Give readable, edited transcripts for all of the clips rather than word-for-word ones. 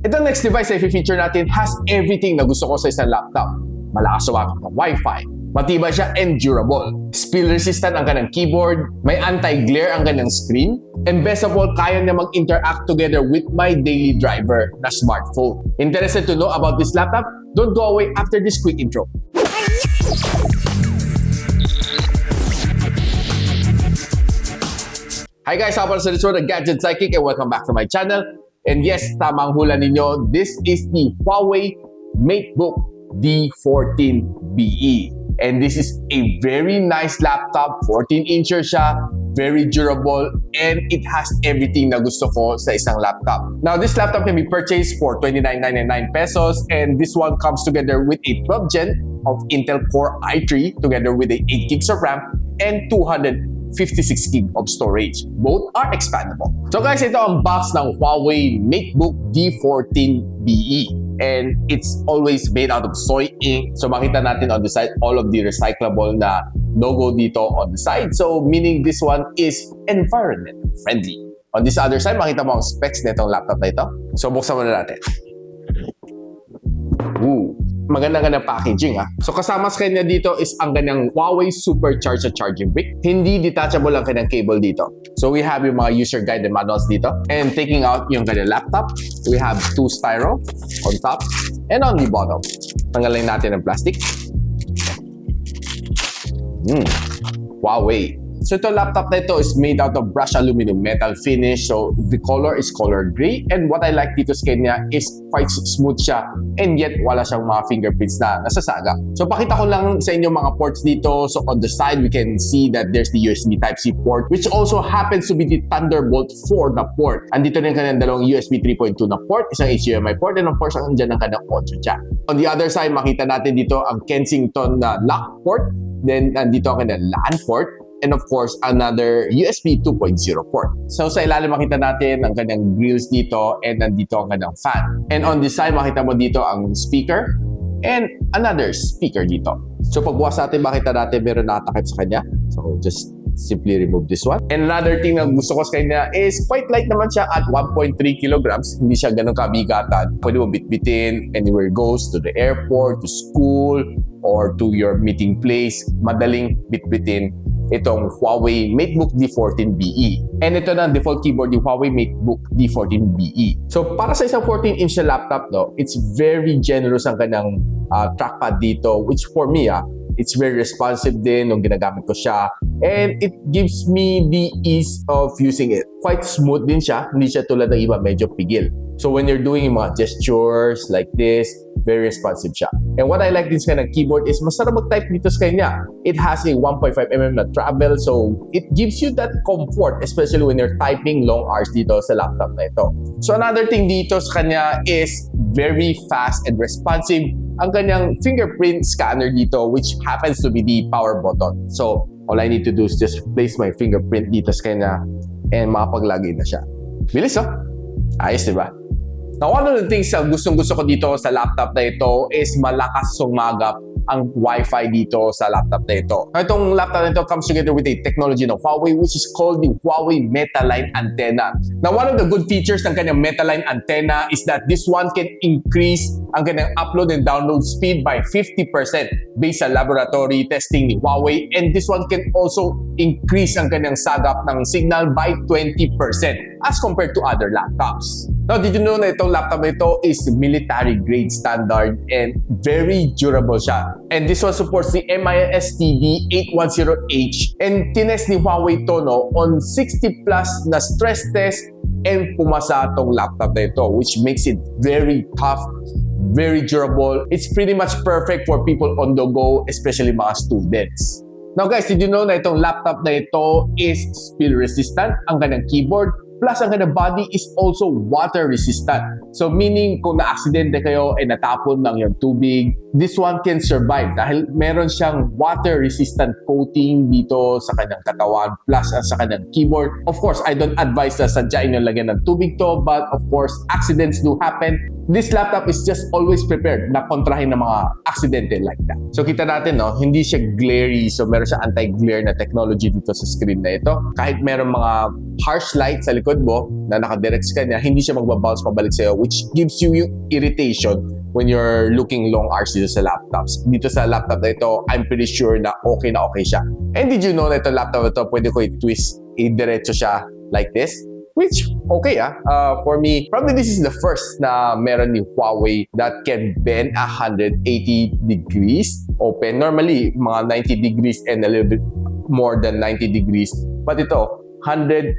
Itong next device na i-feature natin has everything na gusto ko sa isang laptop. Malakas sumakap ng Wi-Fi, matibay siya and durable. Spill-resistant ang kanyang keyboard, may anti-glare ang kanyang screen, and best of all, kaya niya mag-interact together with my daily driver na smartphone. Interested to know about this laptop? Don't go away after this quick intro. Hi guys, ako pala sa the gadgetsidekick and welcome back to my channel. And yes, tamang hula ninyo, this is the HUAWEI MateBook D14 BE. And this is a very nice laptop, 14-incher siya, very durable, and it has everything na gusto ko sa isang laptop. Now, this laptop can be purchased for 29.99 pesos, and this one comes together with a 12th gen of Intel Core i3 together with a 8 gigs of RAM and 256 gig of storage. Both are expandable. So guys, ito ang box ng HUAWEI MateBook D14 BE. And it's always made out of soy ink. So makita natin on the side all of the recyclable na logo dito on the side. So meaning this one is environment friendly. On this other side, makita mo ang specs nitong laptop na ito. So buksan muna natin. Ooh. Maganda nga ng packaging ha. So kasama sa kanya dito is ang kanyang HUAWEI supercharged charging brick. Hindi detachable ang kanyang cable dito. So we have yung mga user guide and manuals dito. And taking out yung kanyang laptop, we have 2 styro on top and on the bottom. Tanggalin natin ang plastic. HUAWEI. So ito laptop na ito is made out of brushed aluminum metal finish. So the color is color gray. And what I like dito sa kanya is quite smooth siya. And yet wala siyang mga fingerprints na nasasaga. So pakita ko lang sa inyo mga ports dito. So on the side we can see that there's the USB Type-C port, which also happens to be the Thunderbolt 4 na port. Andito na yung kanyang dalawang USB 3.2 na port, isang HDMI port, and of course andyan ang kanyang audio jack. On the other side, makita natin dito ang Kensington na lock port. Then andito ang kanyang LAN port. And of course, another USB 2.0 port. So sa ilalim makita natin ang kanyang grills dito and nandito ang kanyang fan. And on this side, makita mo dito ang speaker and another speaker dito. So pagbukas natin, makita natin meron nakatakip sa kanya. So just simply remove this one. And another thing na gusto ko sa kanya is quite light naman siya at 1.3 kilograms. Hindi siya ganun kabigatan. Pwede mo bitbitin anywhere goes, to the airport, to school, or to your meeting place. Madaling bitbitin itong HUAWEI MateBook D14 BE. And ito na ang default keyboard ni HUAWEI MateBook D14 BE. So para sa isang 14-inch na laptop, no, it's very generous ang kanyang trackpad dito, which for me, it's very responsive din nung ginagamit ko siya. And it gives me the ease of using it. Quite smooth din siya. Hindi siya tulad ng iba, medyo pigil. So when you're doing mga gestures like this, very responsive siya. And what I like this kind of keyboard is masarap mag-type dito sa kanya. It has a 1.5mm na travel, so it gives you that comfort, especially when you're typing long hours dito sa laptop na ito. So another thing dito sa kanya is very fast and responsive ang kanyang fingerprint scanner dito, which happens to be the power button. So all I need to do is just place my fingerprint dito sa kanya and makapaglagay na siya. Bilis, oh? Ayos, diba? Now, one of the things na gustong-gusto ko dito sa laptop na ito is malakas sumagap ang Wi-Fi dito sa laptop na ito. Itong laptop na ito comes together with a technology ng HUAWEI which is called the HUAWEI Metaline Antenna. Now, one of the good features ng kanyang Metaline Antenna is that this one can increase ang kanyang upload and download speed by 50% based sa laboratory testing ni HUAWEI, and this one can also increase ang kanyang sagap ng signal by 20% as compared to other laptops. Now, did you know na itong laptop na ito is military grade standard and very durable siya. And this one supports the MIS TD810H, and tinest ni HUAWEI ito on 60 plus na stress test and pumasa itong laptop na ito, which makes it very tough, very durable. It's pretty much perfect for people on the go, especially mga students. Now guys, did you know na itong laptop na ito is spill resistant ang kanyang keyboard? Plus, ang kanyang body is also water resistant. So, meaning kung na-aksidente kayo ay natapon ng yung tubig, this one can survive dahil meron siyang water-resistant coating dito sa kanyang katawan plus sa kanyang keyboard. Of course, I don't advise na sadyain yung lagyan ng tubig to, but of course, accidents do happen. This laptop is just always prepared na kontrahin ng mga aksidente like that. So kita natin, no, hindi siya glary, so meron siya anti-glare na technology dito sa screen na ito. Kahit meron mga harsh light sa likod mo na nakadirect sa kanya, hindi siya magbabounce pabalik sa'yo, which gives you yung irritation when you're looking long hours dito sa laptops. Dito sa laptop na ito, I'm pretty sure na okay siya. And did you know na itong laptop na ito, pwede ko i-twist, i-diretso siya like this? Which, okay for me, probably this is the first na meron ni Huawei that can bend 180 degrees open. Normally, mga 90 degrees and a little bit more than 90 degrees. But ito, 180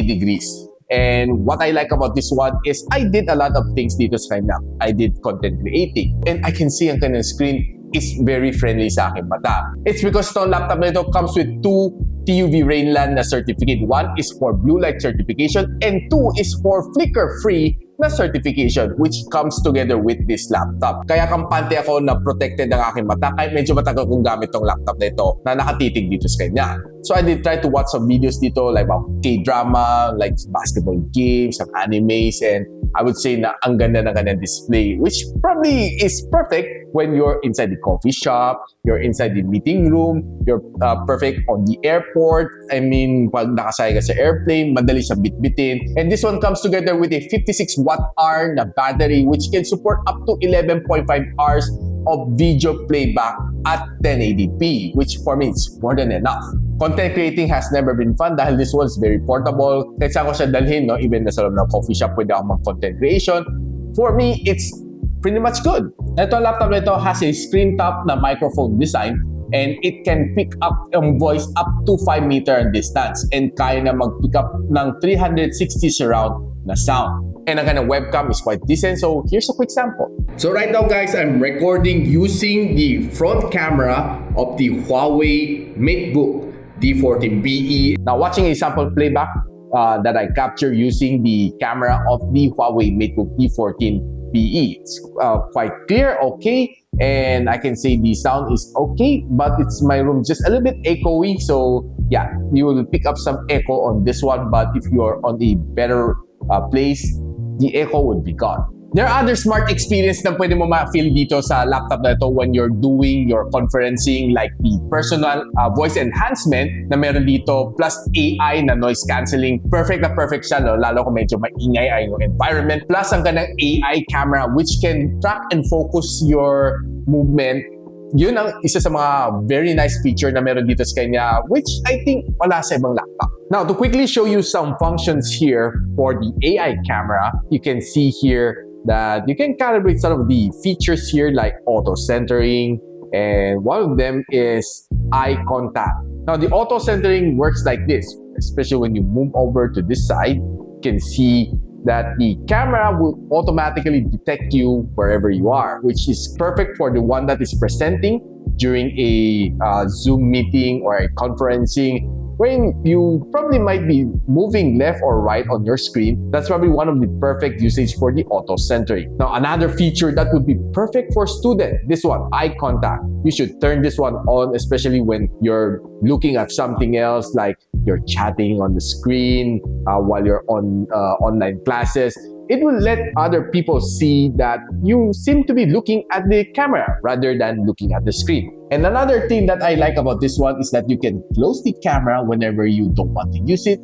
degrees. And what I like about this one is I did a lot of things dito sa kanya. I did content creating. And I can see ang kanyang screen is very friendly sa aking mata. It's because itong laptop na ito comes with 2 TUV Rainland na certificate. 1 is for blue light certification and 2 is for flicker-free na certification which comes together with this laptop. Kaya kampante ako na protected ang aking mata kahit medyo matagal kong gamit tong laptop na ito na nakatitig dito sa kanya. So I did try to watch some videos dito like about K-drama, like basketball games, some animes, and I would say na ang ganda ng kanyang display, which probably is perfect when you're inside the coffee shop, you're inside the meeting room, you're perfect on the airport. I mean, pag nakasaya ka sa airplane, madali siya bitbitin. And this one comes together with a 56 watt-hour na battery which can support up to 11.5 hours of video playback at 1080p, which for me is more than enough. Content creating has never been fun dahil this one's very portable. Kahit saan ko siya dalhin, no? Even nasa loob ng coffee shop, pwede ako mag-content creation. For me, it's pretty much good. Ito laptop na ito has a screen top na microphone design and it can pick up ang voice up to 5 meter distance and kaya na mag-pick up ng 360 surround na sound. And ang kanyang webcam is quite decent, so here's a quick sample. So right now guys, I'm recording using the front camera of the HUAWEI MateBook D14 BE. Now watching a sample playback that I captured using the camera of the HUAWEI MateBook D14 BE. It's quite clear, okay, and I can say the sound is okay, but it's my room just a little bit echoey, so yeah, you will pick up some echo on this one, but if you're on a better place, the echo would be gone. There are other smart experience na pwede mo ma-feel dito sa laptop na ito when you're doing your conferencing, like the personal voice enhancement na meron dito plus AI na noise cancelling. Perfect na perfect siya, no? Lalo kung medyo maingay ay yung environment. Plus ang kanang AI camera which can track and focus your movement. Yun ang isa sa mga very nice feature na meron dito sa kanya, which I think wala sa ibang laptop. Now, to quickly show you some functions here for the AI camera, you can see here that you can calibrate some of the features here like auto centering, and one of them is eye contact. Now, the auto centering works like this, especially when you move over to this side, you can see that the camera will automatically detect you wherever you are, which is perfect for the one that is presenting during a Zoom meeting or a conferencing, when you probably might be moving left or right on your screen. That's probably one of the perfect usage for the auto centering. Now, another feature that would be perfect for students, this one, eye contact. You should turn this one on, especially when you're looking at something else, like you're chatting on the screen while you're on online classes. It will let other people see that you seem to be looking at the camera rather than looking at the screen. And another thing that I like about this one is that you can close the camera whenever you don't want to use it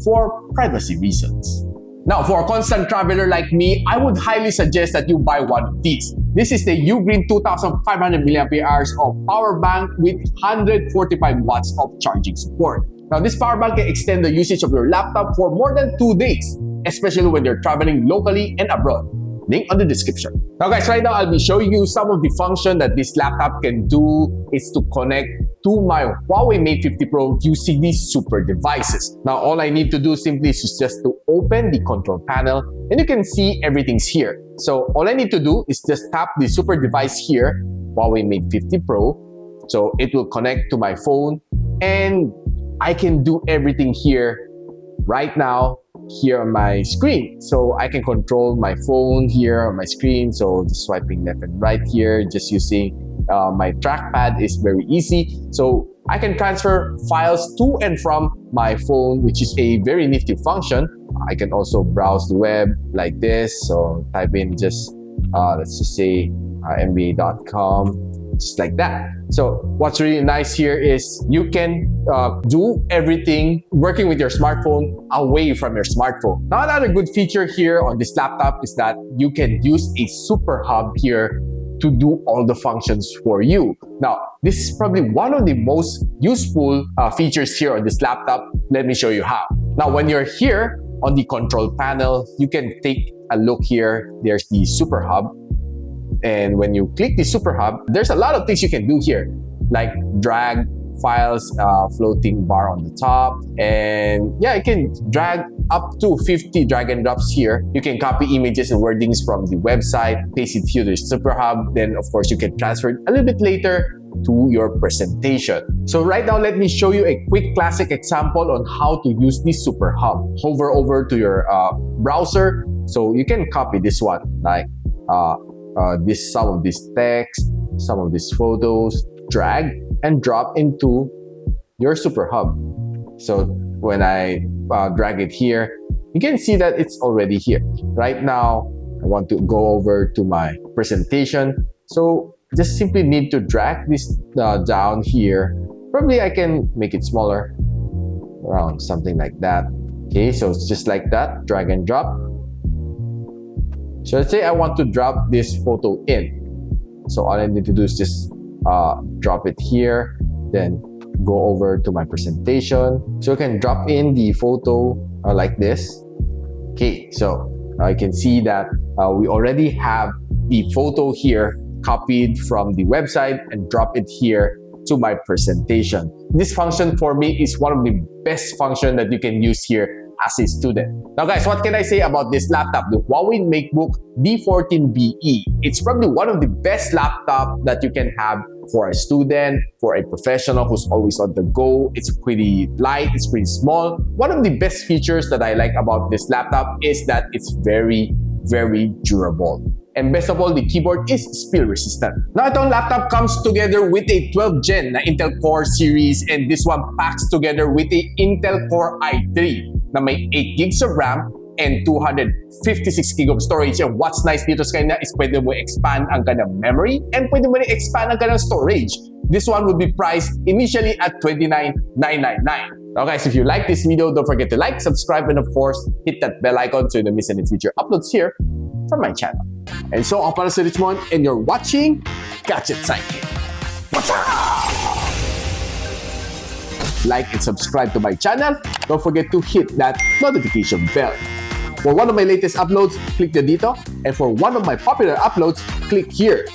for privacy reasons. Now, for a constant traveler like me, I would highly suggest that you buy one of these. This is the Ugreen 2500 mAh of power bank with 145 watts of charging support. Now, this power bank can extend the usage of your laptop for more than 2 days, especially when you're traveling locally and abroad. Link on the description. Now guys, right now I'll be showing you some of the function that this laptop can do is to connect to my Huawei Mate 50 Pro using these super devices. Now all I need to do simply is just to open the control panel and you can see everything's here. So all I need to do is just tap the super device here, Huawei Mate 50 Pro. So it will connect to my phone and I can do everything here right now here on my screen. So I can control my phone here on my screen. So just swiping left and right here, just using my trackpad is very easy. So I can transfer files to and from my phone, which is a very nifty function. I can also browse the web like this. So type in just, let's just say mba.com, just like that. So what's really nice here is you can do everything working with your smartphone away from your smartphone. Now, another good feature here on this laptop is that you can use a super hub here to do all the functions for you. Now, this is probably one of the most useful features here on this laptop. Let me show you how. Now, when you're here on the control panel, you can take a look here. There's the super hub. And when you click the super hub, there's a lot of things you can do here, like drag files, floating bar on the top. And yeah, you can drag up to 50 drag and drops here. You can copy images and wordings from the website, paste it here to the super hub. Then of course you can transfer it a little bit later to your presentation. So right now, let me show you a quick classic example on how to use the super hub. Hover over to your browser. So you can copy this one, like some of this text, some of these photos, drag and drop into your super hub. So when I drag it here, you can see that it's already here. Right now, I want to go over to my presentation. So just simply need to drag this down here. Probably I can make it smaller, around something like that. Okay, so it's just like that, drag and drop. So let's say I want to drop this photo in. So all I need to do is just drop it here, then go over to my presentation. So I can drop in the photo like this. Okay, so now you can see that we already have the photo here copied from the website and drop it here to my presentation. This function for me is one of the best functions that you can use here as a student. Now guys, what can I say about this laptop, the HUAWEI MateBook D14 BE? It's probably one of the best laptops that you can have for a student, for a professional who's always on the go. It's pretty light, it's pretty small. One of the best features that I like about this laptop is that it's very, very durable. And best of all, the keyboard is spill resistant. Now, itong laptop comes together with a 12th Gen na Intel Core series, and this one packs together with a Intel Core i3 na may 8 gigs of RAM and 256 gig of storage. And what's nice dito sa kanya is pwede mo expand ang kanyang memory and pwede mo expand ang kanyang storage. This one will be priced initially at $29,999. Now guys, if you like this video, don't forget to like, subscribe, and of course, hit that bell icon so you don't miss any future uploads here from my channel. And so, ako para si Richmond, and you're watching Gadget Sidekick. What's up? Like and subscribe to my channel. Don't forget to hit that notification bell. For one of my latest uploads, click the dito. And for one of my popular uploads, click here.